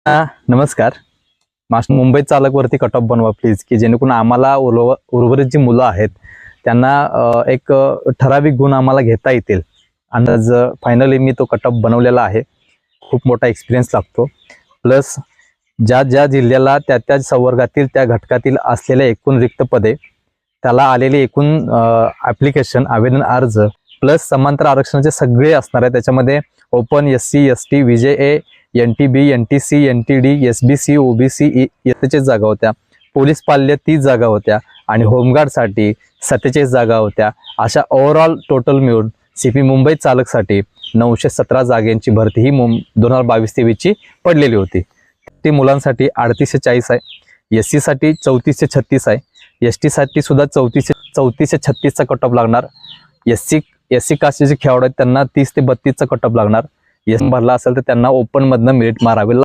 नमस्कार. Mumbai चालकवरती cut off बनवा please, की जेणेकरून आम्हाला उर्वरित जी मुलं आहेत त्यांना एक ठराविक गुण आम्हाला घेता येतील. अंदाज फायनली मी तो कट ऑफ बनवलेला आहे. खूप मोठा एक्सपिरियन्स लागतो. प्लस ज्या जिल्ह्याला त्या संवर्गातील त्या घटकातील असलेल्या एकूण रिक्त पदे, त्याला आलेले एकूण ॲप्लिकेशन आवेदन अर्ज प्लस समांतर आरक्षणाचे सगळे असणार आहे. त्याच्यामध्ये open, SC, ST, VJA, NTB, NTC, NTD, SBC, OBC याचे जागा होत्या. पोलीस पाल्य 30 जागा होत्या आणि होमगार्डसाठी 47 जागा होत्या. अशा ओव्हरऑल टोटल मिळून CP मुंबई चालकसाठी 917 जागांची भरती ही 2022-23 पडलेली होती. ती मुलांसाठी 3840 आहे, SC साठी 3436 आहे, ST साठी सुद्धा 3436चा कट ऑफ लागणार. SC कास्टचे जे खेळाडू आहेत त्यांना 30 ते 32चा कट ऑफ लागणार. भरला असेल तर त्यांना ओपन मधनं मेरिट मारावे